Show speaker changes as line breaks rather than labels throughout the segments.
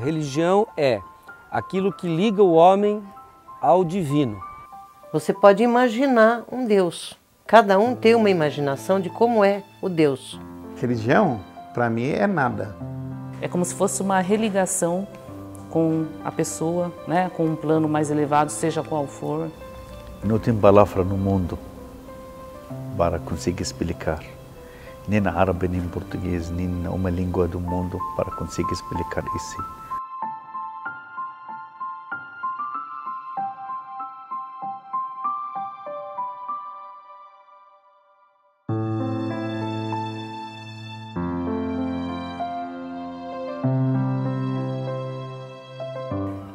Religião é aquilo que liga o homem ao divino.
Você pode imaginar um Deus. Cada um tem uma imaginação de como é o Deus.
Religião, para mim, é nada.
É como se fosse uma religação com a pessoa, né? Com um plano mais elevado, seja qual for.
Não tem palavra no mundo para conseguir explicar, nem na árabe, nem em português, nem uma língua do mundo para conseguir explicar isso.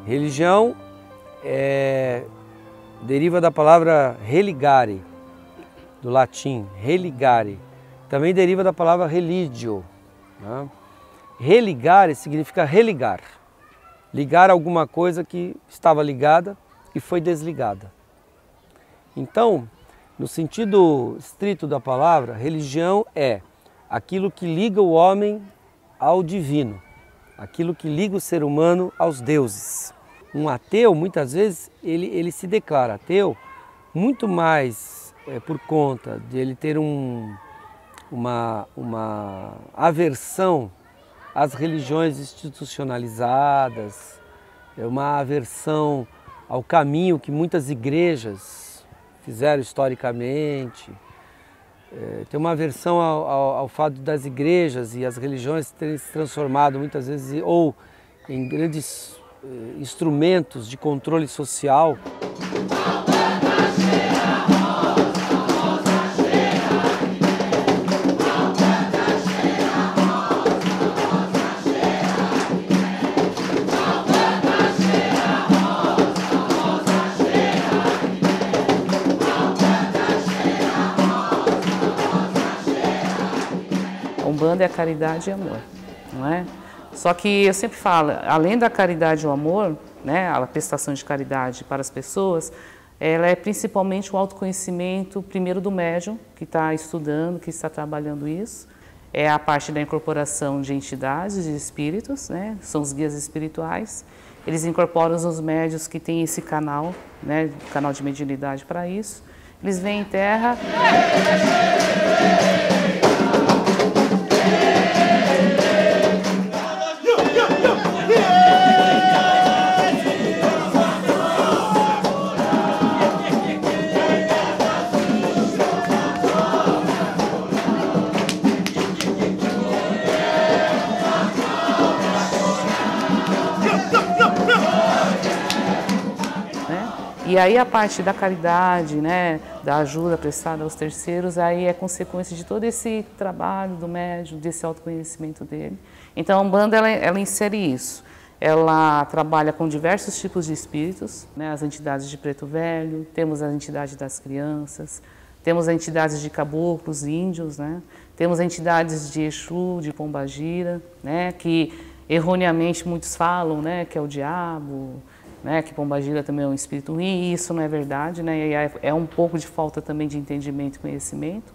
Religião deriva da palavra religare, do latim, religare. Também deriva da palavra religio. Né? Religare significa religar. Ligar alguma coisa que estava ligada e foi desligada. Então, no sentido estrito da palavra, religião é aquilo que liga o homem ao divino, aquilo que liga o ser humano aos deuses. Um ateu, muitas vezes, ele se declara ateu muito mais por conta de ele ter uma aversão às religiões institucionalizadas, uma aversão ao caminho que muitas igrejas fizeram historicamente, tem uma aversão ao fato das igrejas e as religiões terem se transformado muitas vezes ou em grandes instrumentos de controle social.
A Umbanda é caridade e amor, não é? Só que eu sempre falo, além da caridade e o amor, né, a prestação de caridade para as pessoas, ela é principalmente o autoconhecimento, primeiro do médium, que está estudando, que está trabalhando isso. É a parte da incorporação de entidades, de espíritos, né, são os guias espirituais. Eles incorporam os médios que têm esse canal, né, canal de mediunidade para isso. Eles vêm em terra. E aí a parte da caridade, né, da ajuda prestada aos terceiros, aí é consequência de todo esse trabalho do médium, desse autoconhecimento dele. Então a Umbanda, ela insere isso. Ela trabalha com diversos tipos de espíritos, né, as entidades de preto velho, temos a entidade das crianças, temos a entidades de caboclos, índios, né, temos entidades de Exu, de Pombagira, né, que erroneamente muitos falam, né, que é o diabo, né, que Pombagira também é um espírito ruim, e isso não é verdade, né, e é um pouco de falta também de entendimento e conhecimento.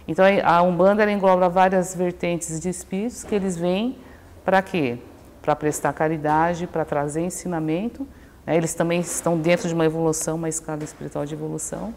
Então a Umbanda, ela engloba várias vertentes de espíritos que eles vêm para quê? Para prestar caridade, para trazer ensinamento, né, eles também estão dentro de uma evolução, uma escala espiritual de evolução.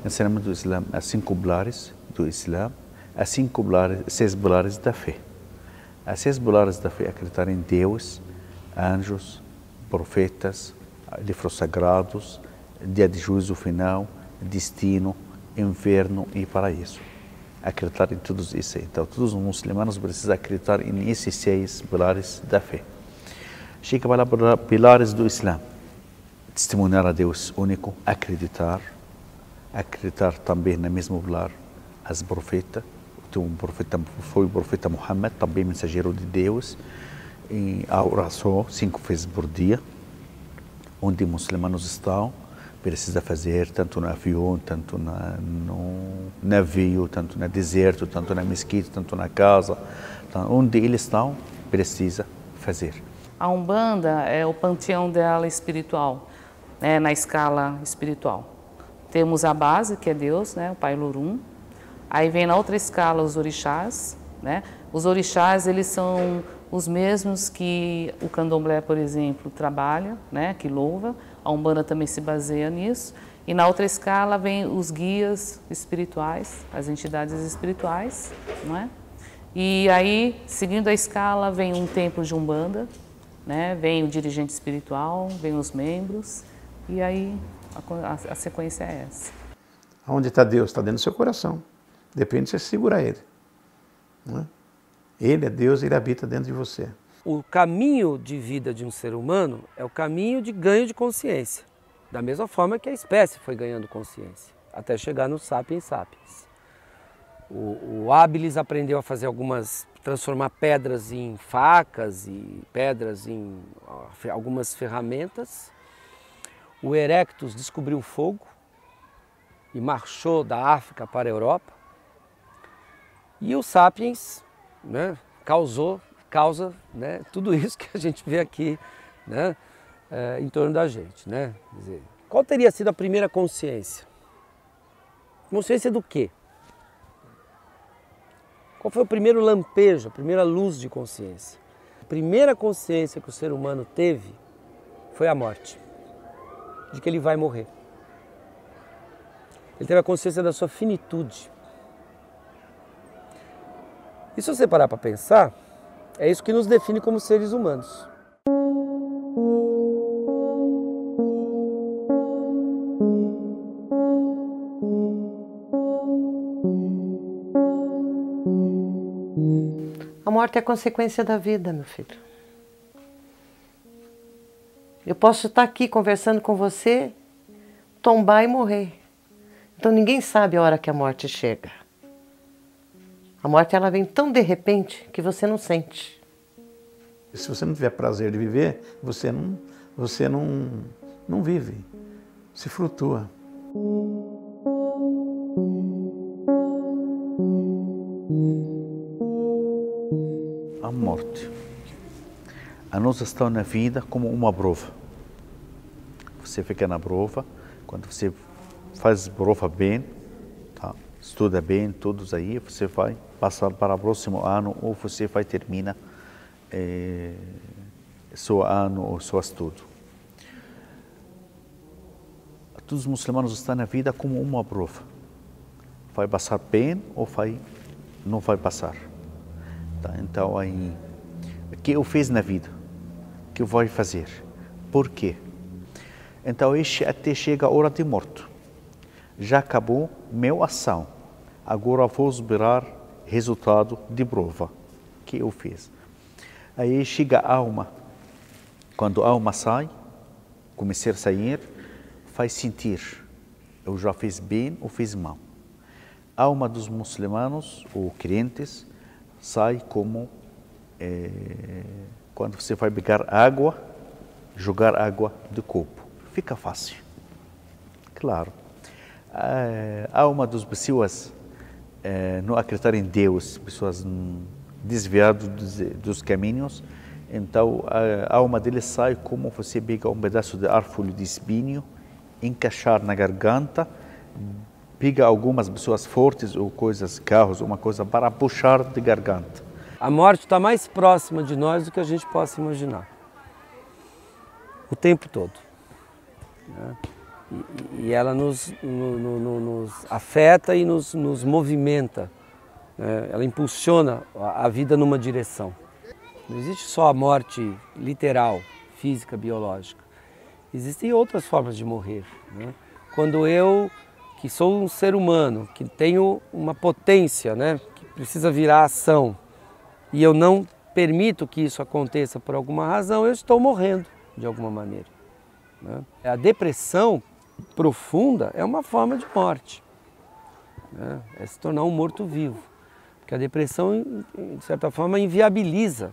Ensinamento do Islã, as 5 pilares do Islã, as 6 pilares da fé. As 6 pilares da fé é acreditar em Deus, anjos, profetas, livros sagrados, dia de juízo final, destino, inferno e paraíso. Acreditar em tudo isso. Então, todos os muçulmanos precisam acreditar em esses 6 pilares da fé. Chega para pilares do Islã. Testemunhar a Deus único, acreditar também na mesma pilar as profetas. Foi o profeta Muhammad, também mensageiro de Deus, e a oração 5 vezes por dia, onde muçulmanos estão, precisa fazer, tanto no avião, tanto no navio, tanto no deserto, tanto na mesquita, tanto na casa, onde eles estão, precisa fazer.
A Umbanda é o panteão dela espiritual, né, na escala espiritual. Temos a base, que é Deus, né, o Pai Lorum. Aí vem na outra escala os orixás, né? Os orixás, eles são os mesmos que o candomblé, por exemplo, trabalha, né, que louva. A Umbanda também se baseia nisso. E na outra escala vem os guias espirituais, as entidades espirituais, não é? E aí, seguindo a escala, vem um templo de Umbanda, né? Vem o dirigente espiritual, vem os membros, e aí a sequência é essa.
Onde está Deus? Está dentro do seu coração. Depende de você segurar Ele. Não é? Ele é Deus, Ele habita dentro de você.
O caminho de vida de um ser humano é o caminho de ganho de consciência. Da mesma forma que a espécie foi ganhando consciência, até chegar no Sapiens Sapiens. O Habilis aprendeu a fazer transformar pedras em facas e pedras em algumas ferramentas. O Erectus descobriu o fogo e marchou da África para a Europa. E o Sapiens, né, causa, né, tudo isso que a gente vê aqui, né, em torno da gente, né? Quer dizer, qual teria sido a primeira consciência? Consciência do quê? Qual foi o primeiro lampejo, a primeira luz de consciência? A primeira consciência que o ser humano teve foi a morte, de que ele vai morrer. Ele teve a consciência da sua finitude. E se você parar para pensar, é isso que nos define como seres humanos.
A morte é a consequência da vida, meu filho. Eu posso estar aqui conversando com você, tombar e morrer. Então ninguém sabe a hora que a morte chega. A morte, ela vem tão de repente que você não sente.
Se você não tiver prazer de viver, você não vive, se flutua.
A morte. A nós estamos na vida como uma prova. Você fica na prova, quando você faz prova bem, tá? Estuda bem, todos aí, você vai passar para o próximo ano ou você vai terminar seu ano ou seu estudo. Todos os muçulmanos estão na vida como uma prova. Vai passar bem ou não vai passar. Tá? Então, aí, o que eu fiz na vida? O que eu vou fazer? Por quê? Então, até chega a hora de morte. Já acabou minha ação. Agora vou esperar resultado de prova que eu fiz. Aí chega a alma. Quando a alma sai, começar a sair, faz sentir. Eu já fiz bem ou fiz mal. A alma dos muçulmanos ou crentes sai como quando você vai pegar água, jogar água do copo. Fica fácil. Claro. A alma das pessoas não acreditar em Deus, pessoas desviadas dos caminhos, então a alma deles sai como você pega um pedaço de árvore de espinho, encaixar na garganta, pega algumas pessoas fortes ou coisas, carros, uma coisa para puxar de garganta.
A morte está mais próxima de nós do que a gente possa imaginar. O tempo todo. Né? E ela nos afeta e nos movimenta. Né? Ela impulsiona a vida numa direção. Não existe só a morte literal, física, biológica. Existem outras formas de morrer. Né? Quando eu, que sou um ser humano, que tenho uma potência, né, que precisa virar ação, e eu não permito que isso aconteça por alguma razão, eu estou morrendo de alguma maneira. Né? A depressão profunda é uma forma de morte. Né? É se tornar um morto-vivo. Porque a depressão, de certa forma, inviabiliza,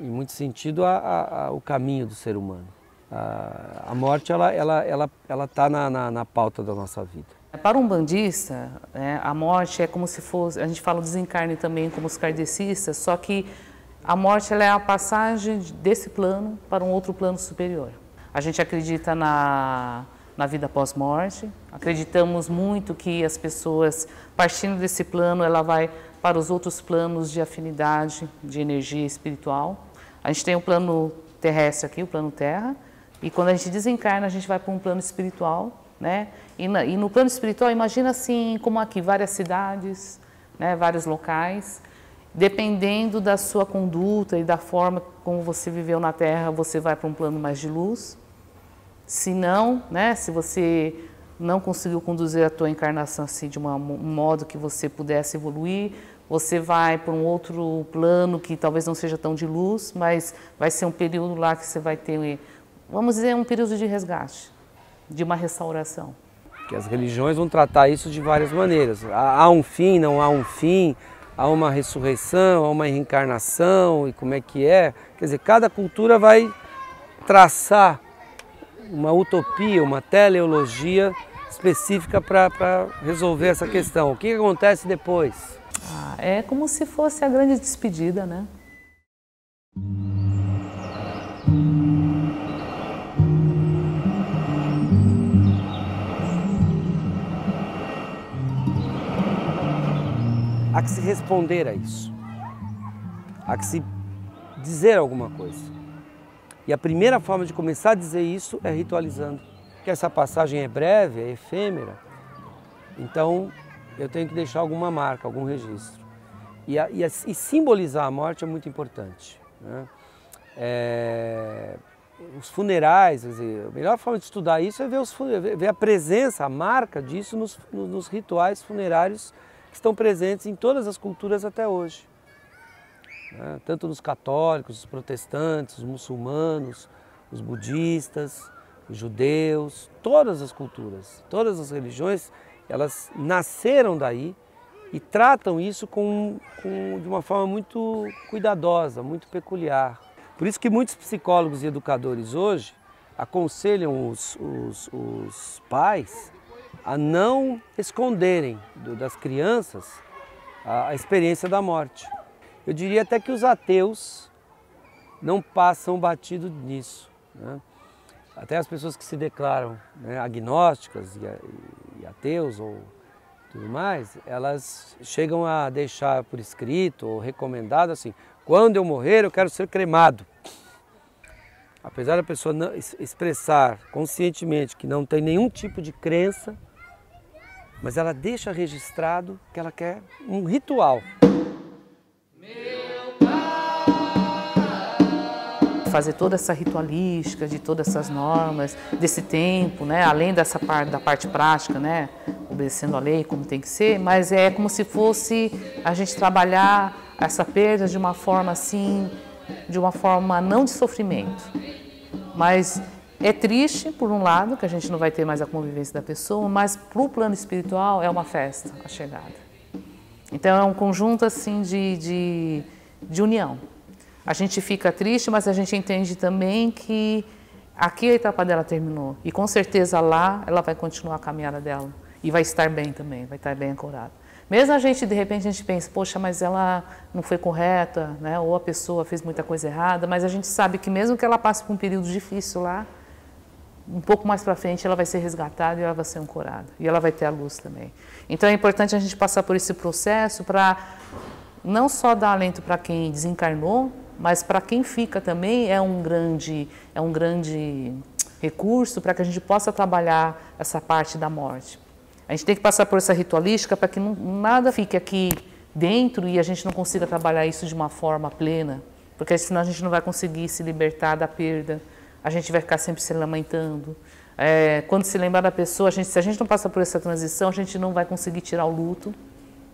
em muito sentido, o caminho do ser humano. A morte, ela tá na pauta da nossa vida.
Para um bandista, né, a morte é como se fosse, a gente fala o desencarne também como os kardecistas, só que a morte ela é a passagem desse plano para um outro plano superior. A gente acredita na vida pós-morte, acreditamos muito que as pessoas, partindo desse plano, ela vai para os outros planos de afinidade, de energia espiritual. A gente tem o plano terrestre aqui, o plano terra, e quando a gente desencarna, a gente vai para um plano espiritual, né? E no plano espiritual, imagina assim, como aqui, várias cidades, né? Vários locais. Dependendo da sua conduta e da forma como você viveu na Terra, você vai para um plano mais de luz. Se não, né? Se você não conseguiu conduzir a tua encarnação assim, de um modo que você pudesse evoluir, você vai para um outro plano que talvez não seja tão de luz, mas vai ser um período lá que você vai ter, vamos dizer, um período de resgate, de uma restauração.
Que as religiões vão tratar isso de várias maneiras. Há um fim, não há um fim, há uma ressurreição, há uma reencarnação e como é que é. Quer dizer, cada cultura vai traçar uma utopia, uma teleologia específica para resolver essa questão. O que acontece depois?
É como se fosse a grande despedida, né?
Há que se responder a isso. Há que se dizer alguma coisa. E a primeira forma de começar a dizer isso é ritualizando. Porque essa passagem é breve, é efêmera. Então, eu tenho que deixar alguma marca, algum registro. E simbolizar a morte é muito importante, né? Os funerais, quer dizer, a melhor forma de estudar isso é ver a presença, a marca disso nos rituais funerários que estão presentes em todas as culturas até hoje, né? Tanto nos católicos, os protestantes, os muçulmanos, os budistas, os judeus, todas as culturas, todas as religiões, elas nasceram daí e tratam isso de uma forma muito cuidadosa, muito peculiar. Por isso que muitos psicólogos e educadores hoje aconselham os pais a não esconderem das crianças a experiência da morte. Eu diria até que os ateus não passam batido nisso, né? Até as pessoas que se declaram, né, agnósticas e ateus ou tudo mais, elas chegam a deixar por escrito ou recomendado assim: quando eu morrer eu quero ser cremado. Apesar da pessoa não expressar conscientemente que não tem nenhum tipo de crença, mas ela deixa registrado que ela quer um ritual.
Fazer toda essa ritualística, de todas essas normas, desse tempo, né? Além dessa parte da parte prática, né? Obedecendo a lei como tem que ser, mas é como se fosse a gente trabalhar essa perda de uma forma assim, de uma forma não de sofrimento, mas é triste por um lado, que a gente não vai ter mais a convivência da pessoa, mas para o plano espiritual é uma festa, a chegada. Então é um conjunto assim de união. A gente fica triste, mas a gente entende também que aqui a etapa dela terminou. E com certeza lá ela vai continuar a caminhada dela. E vai estar bem também, vai estar bem ancorada. Mesmo a gente, de repente, a gente pensa, poxa, mas ela não foi correta, né? Ou a pessoa fez muita coisa errada, mas a gente sabe que mesmo que ela passe por um período difícil lá, um pouco mais para frente ela vai ser resgatada e ela vai ser ancorada. E ela vai ter a luz também. Então é importante a gente passar por esse processo para não só dar alento para quem desencarnou, mas para quem fica também é um grande recurso para que a gente possa trabalhar essa parte da morte. A gente tem que passar por essa ritualística para que nada fique aqui dentro e a gente não consiga trabalhar isso de uma forma plena, porque senão a gente não vai conseguir se libertar da perda, a gente vai ficar sempre se lamentando. Quando se lembrar da pessoa, se a gente não passar por essa transição, a gente não vai conseguir tirar o luto,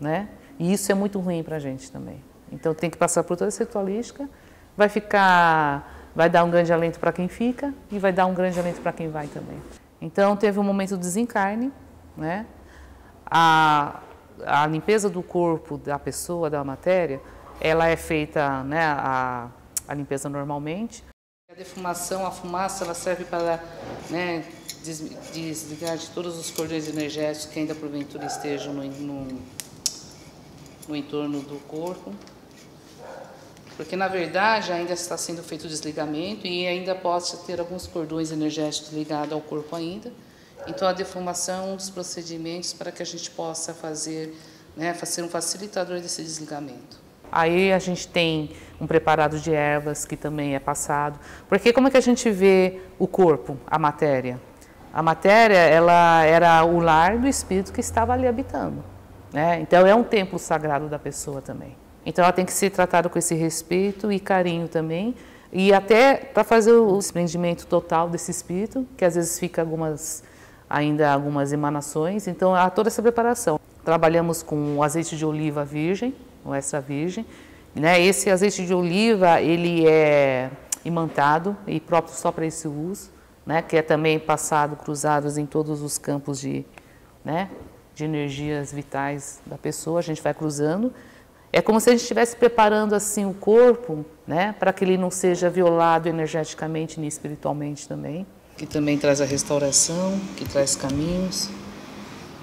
né? E isso é muito ruim para a gente também. Então tem que passar por toda essa ritualística, vai dar um grande alento para quem fica e vai dar um grande alento para quem vai também. Então teve um momento do desencarne, né? A limpeza do corpo da pessoa, da matéria, ela é feita, né, a limpeza normalmente. A defumação, a fumaça, ela serve para, né, desligar de todos os cordões energéticos que ainda porventura estejam no entorno do corpo. Porque, na verdade, ainda está sendo feito o desligamento e ainda pode ter alguns cordões energéticos ligados ao corpo ainda. Então, a defumação é um dos procedimentos para que a gente possa fazer, né, ser um facilitador desse desligamento. Aí a gente tem um preparado de ervas que também é passado. Porque como é que a gente vê o corpo, a matéria? A matéria, ela era o lar do espírito que estava ali habitando, né? Então, é um templo sagrado da pessoa também. Então, ela tem que ser tratada com esse respeito e carinho também, e até para fazer o desprendimento total desse espírito, que às vezes fica ainda algumas emanações. Então, há toda essa preparação. Trabalhamos com o azeite de oliva virgem, o extra virgem, né? Esse azeite de oliva, ele é imantado e próprio só para esse uso, né? Que é também passado, cruzados em todos os campos de energias vitais da pessoa, a gente vai cruzando. É como se a gente estivesse preparando assim o corpo, né, para que ele não seja violado energeticamente nem espiritualmente também. Que também traz a restauração, que traz caminhos,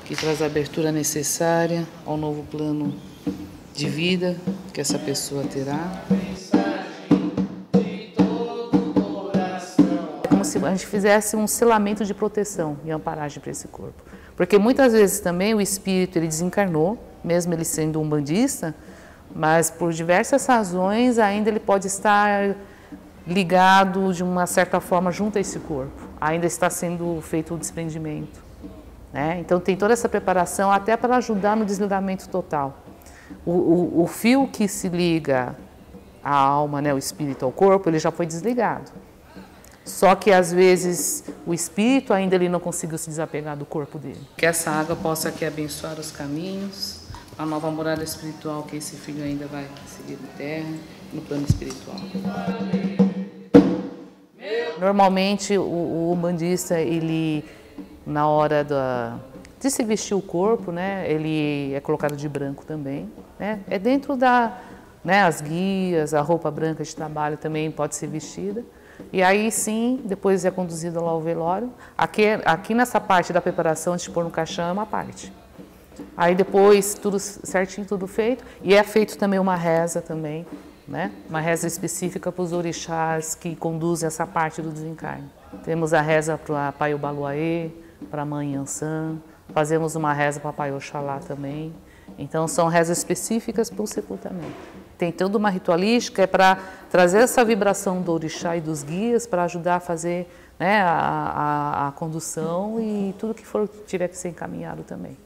que traz a abertura necessária ao novo plano de vida que essa pessoa terá. É como se a gente fizesse um selamento de proteção e amparagem para esse corpo. Porque muitas vezes também o espírito ele desencarnou, mesmo ele sendo umbandista, mas por diversas razões ainda ele pode estar ligado de uma certa forma junto a esse corpo. Ainda está sendo feito o desprendimento, né? Então tem toda essa preparação até para ajudar no desligamento total. O fio que se liga a alma, né, o espírito ao corpo, ele já foi desligado. Só que às vezes o espírito ainda ele não conseguiu se desapegar do corpo dele. Que essa água possa aqui abençoar os caminhos, a nova morada espiritual que esse filho ainda vai seguir na terra, no plano espiritual. Normalmente o umbandista, ele na hora de se vestir o corpo, né, ele é colocado de branco também, né? É dentro as guias, a roupa branca de trabalho também pode ser vestida. E aí sim, depois é conduzido lá ao velório. Aqui nessa parte da preparação, antes de pôr no caixão, é uma parte. Aí depois, tudo certinho, tudo feito. E é feito também uma reza também, né? Uma reza específica para os orixás que conduzem essa parte do desencarne. Temos a reza para Pai Obaluaê, para a Mãe Yansan. Fazemos uma reza para Pai Oxalá também. Então, são rezas específicas para o sepultamento. Tem toda uma ritualística, é para trazer essa vibração do orixá e dos guias para ajudar a fazer, né, a condução e tudo que tiver que ser encaminhado também.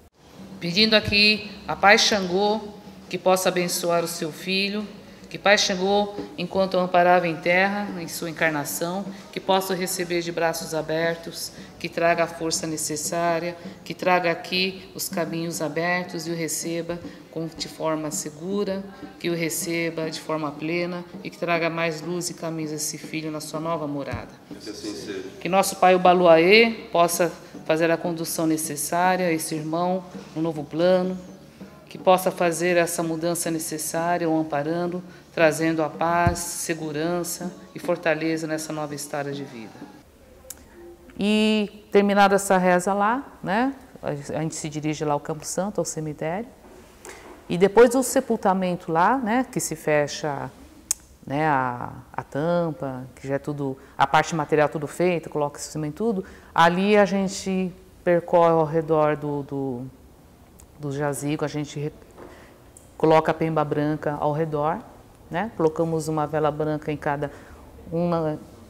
Pedindo aqui a Pai Xangô que possa abençoar o seu filho, que Pai Xangô, enquanto o amparava em terra, em sua encarnação, que possa receber de braços abertos, que traga a força necessária, que traga aqui os caminhos abertos e o receba de forma segura, que o receba de forma plena e que traga mais luz e caminhos a esse filho na sua nova morada. Que assim seja. Que nosso Pai Obaluaê possa fazer a condução necessária a esse irmão no novo plano, que possa fazer essa mudança necessária, o amparando, trazendo a paz, segurança e fortaleza nessa nova estada de vida. E terminada essa reza lá, né, a gente se dirige lá ao Campo Santo, ao cemitério, e depois do sepultamento lá, né, que se fecha, né, a tampa, que já é tudo, a parte material tudo feita, coloca em cima em tudo, ali a gente percorre ao redor do jazigo, a gente coloca a pemba branca ao redor, né? Colocamos uma vela branca em cada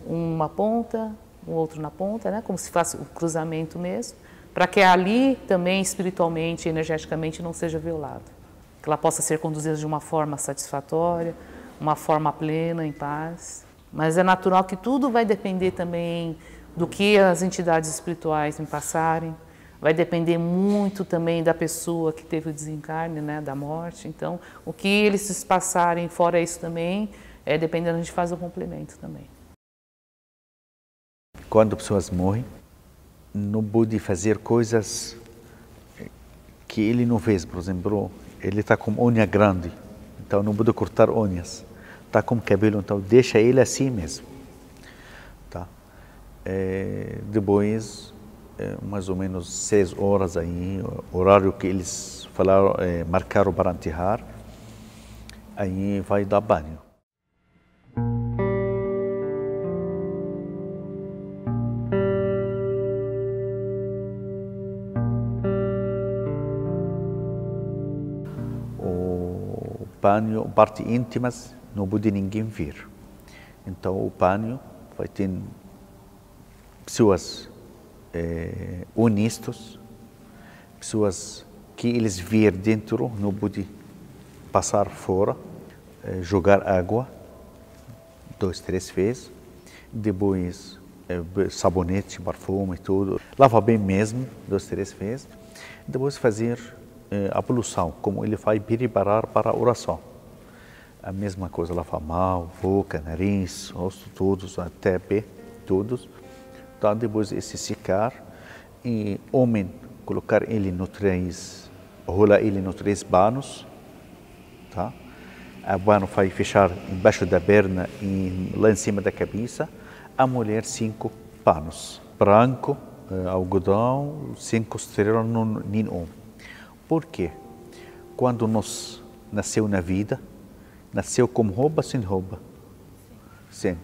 uma ponta, o outro na ponta, né? Como se fosse o cruzamento mesmo, para que ali também espiritualmente, energeticamente não seja violado, que ela possa ser conduzida de uma forma satisfatória, uma forma plena, em paz. Mas é natural que tudo vai depender também do que as entidades espirituais me passarem. Vai depender muito também da pessoa que teve o desencarne, né, da morte. Então, o que eles passarem fora isso também, dependendo, a gente faz o complemento também.
Quando pessoas morrem, não pode fazer coisas que ele não fez. Por exemplo, ele está com unha grande, então não pode cortar unhas. Está com cabelo, então deixa ele assim mesmo. Depois, mais ou menos 6 horas aí, horário que eles falaram, marcaram para enterrar, aí vai dar banho. O banho, parte íntimas, não pode ninguém ver. Então o banho vai ter pessoas honestas, pessoas que eles ver dentro, não pode passar fora, jogar água 2, 3 vezes, depois sabonete, perfume e tudo, lava bem mesmo 2, 3 vezes, depois fazer a ablução, como ele vai preparar para a oração. A mesma coisa, lavar mão, boca, nariz, rosto, todos, até pé, todos. Então, depois de se secar, e homem, colocar ele no 3, rolar ele no 3 banhos, tá? A banho vai fechar embaixo da perna e lá em cima da cabeça. A mulher 5 panos, branco, algodão, 5 estrelas nenhum. Por quê? Quando nós nasceu na vida, nasceu com roupa, sem roupa. Sim.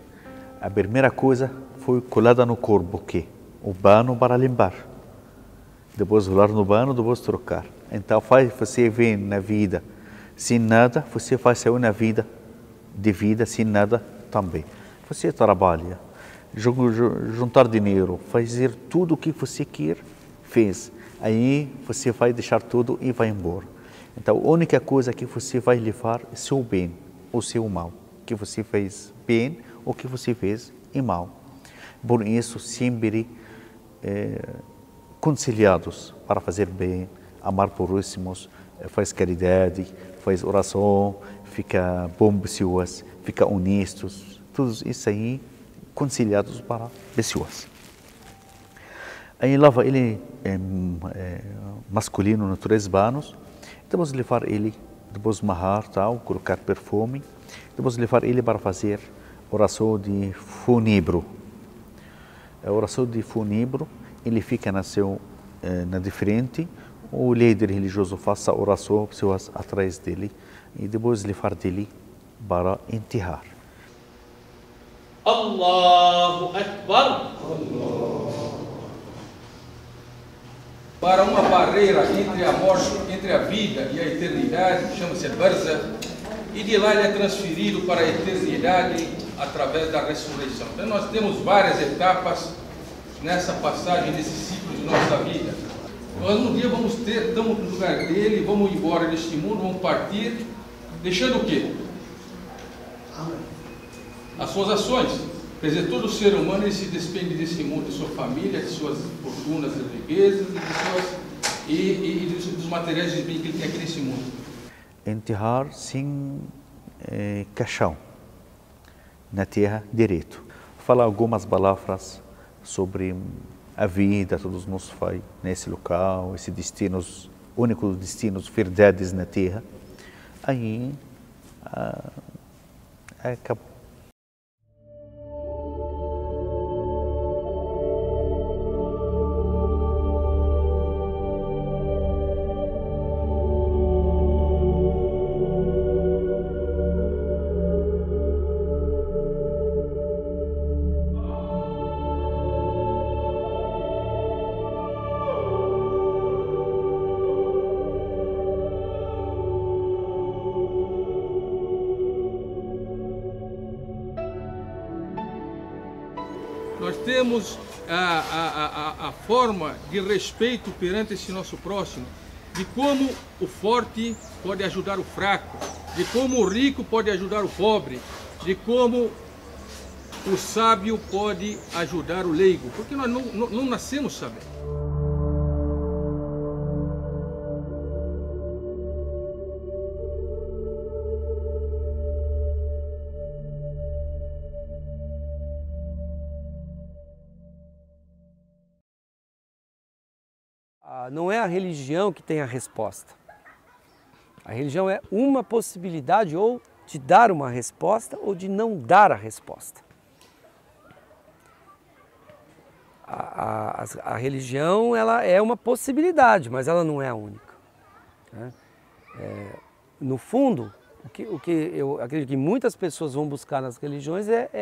A primeira coisa foi colada no corpo, o quê? O banho para limpar. Depois rolar no banho, depois trocar. Então, você vem na vida sem nada, você vai sair na vida de vida sem nada também. Você trabalha, juntar dinheiro, fazer tudo o que você quer, fez. Aí você vai deixar tudo e vai embora. Então, a única coisa que você vai levar é seu bem ou seu mal. Que você fez bem ou que você fez em mal. Por isso, sempre conciliados para fazer bem, amar próximos, faz caridade, faz oração, fica bom pessoas, fica honestos. Tudo isso aí, conciliados para pessoas. Aí lava ele masculino no 3 banhos, depois levar ele, depois amarrar, tal, colocar perfume, depois levar ele para fazer oração de funebro. A oração de funebro, ele fica na de frente, o líder religioso faz a oração, pessoas atrás dele, e depois levar dele para enterrar.
Allahu Akbar! Para uma barreira entre a morte, entre a vida e a eternidade, chama-se Barzakh, e de lá ele é transferido para a eternidade através da ressurreição. Então nós temos várias etapas nessa passagem, nesse ciclo de nossa vida. Nós um dia estamos no lugar dele, vamos embora deste mundo, vamos partir, deixando o quê? As suas ações. Quer dizer, todo ser humano ele se despende desse mundo, de sua família, de suas fortunas, das riquezas e dos materiais que ele tem aqui nesse mundo.
Enterrar sem caixão, na terra direito. Falar algumas palavras sobre a vida, todos nós faz nesse local, esses destinos, únicos destinos, verdades na terra. Aí acabou.
Nós temos a forma de respeito perante esse nosso próximo, de como o forte pode ajudar o fraco, de como o rico pode ajudar o pobre, de como o sábio pode ajudar o leigo, porque nós não nascemos sabendo.
Não é a religião que tem a resposta. A religião é uma possibilidade ou de dar uma resposta ou de não dar a resposta. A religião ela é uma possibilidade, mas ela não é a única, né? No fundo, o que eu acredito que muitas pessoas vão buscar nas religiões é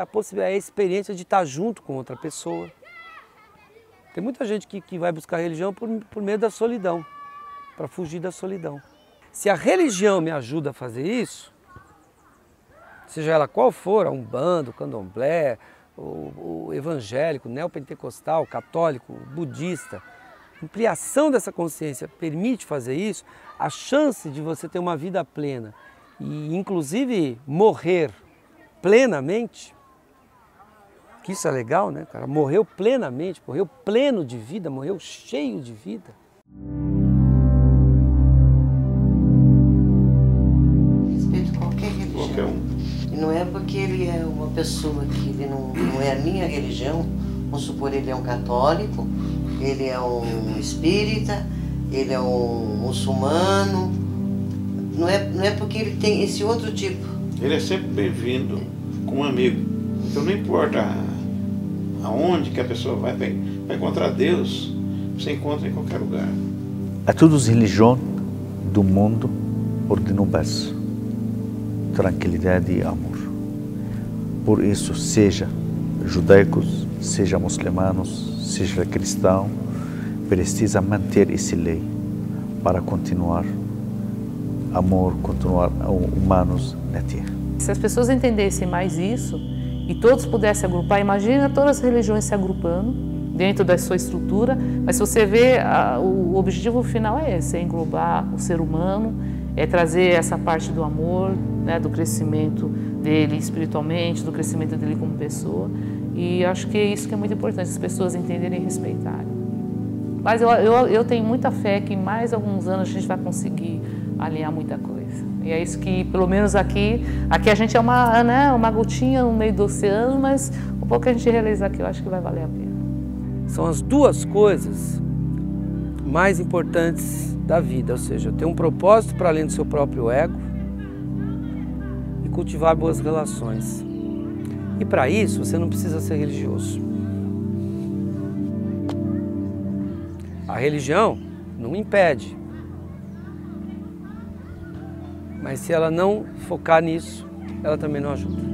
a experiência de estar junto com outra pessoa. Tem muita gente que vai buscar a religião por medo da solidão, para fugir da solidão. Se a religião me ajuda a fazer isso, seja ela qual for, a Umbanda, o Candomblé, o evangélico, o neopentecostal, o católico, o budista, ampliação dessa consciência permite fazer isso, a chance de você ter uma vida plena e inclusive morrer plenamente, que isso é legal, né, cara? Morreu plenamente, morreu pleno de vida, morreu cheio de vida.
Respeito qualquer religião.
Qualquer um.
E não é porque ele é uma pessoa que ele não é a minha religião, vamos supor, ele é um católico, ele é um espírita, ele é um muçulmano, não é porque ele tem esse outro tipo.
Ele é sempre bem-vindo como um amigo. Então não importa aonde que a pessoa vai encontrar Deus, você encontra em qualquer lugar.
A todas as religiões do mundo ordenam paz, tranquilidade e amor. Por isso, seja judaicos, seja muçulmanos, seja cristão, precisa manter essa lei para continuar amor, continuar humanos na Terra.
Se as pessoas entendessem mais isso e todos pudessem agrupar, imagina todas as religiões se agrupando dentro da sua estrutura, mas se você vê, o objetivo final é esse, é englobar o ser humano, é trazer essa parte do amor, né, do crescimento dele espiritualmente, do crescimento dele como pessoa. E acho que é isso que é muito importante, as pessoas entenderem e respeitarem. Mas eu tenho muita fé que em mais alguns anos a gente vai conseguir alinhar muita coisa. E é isso que, pelo menos aqui a gente é uma gotinha no meio do oceano, mas um pouco que a gente realizar aqui, eu acho que vai valer a pena.
São as duas coisas mais importantes da vida, ou seja, ter um propósito para além do seu próprio ego e cultivar boas relações. E para isso você não precisa ser religioso. A religião não impede, mas se ela não focar nisso, ela também não ajuda.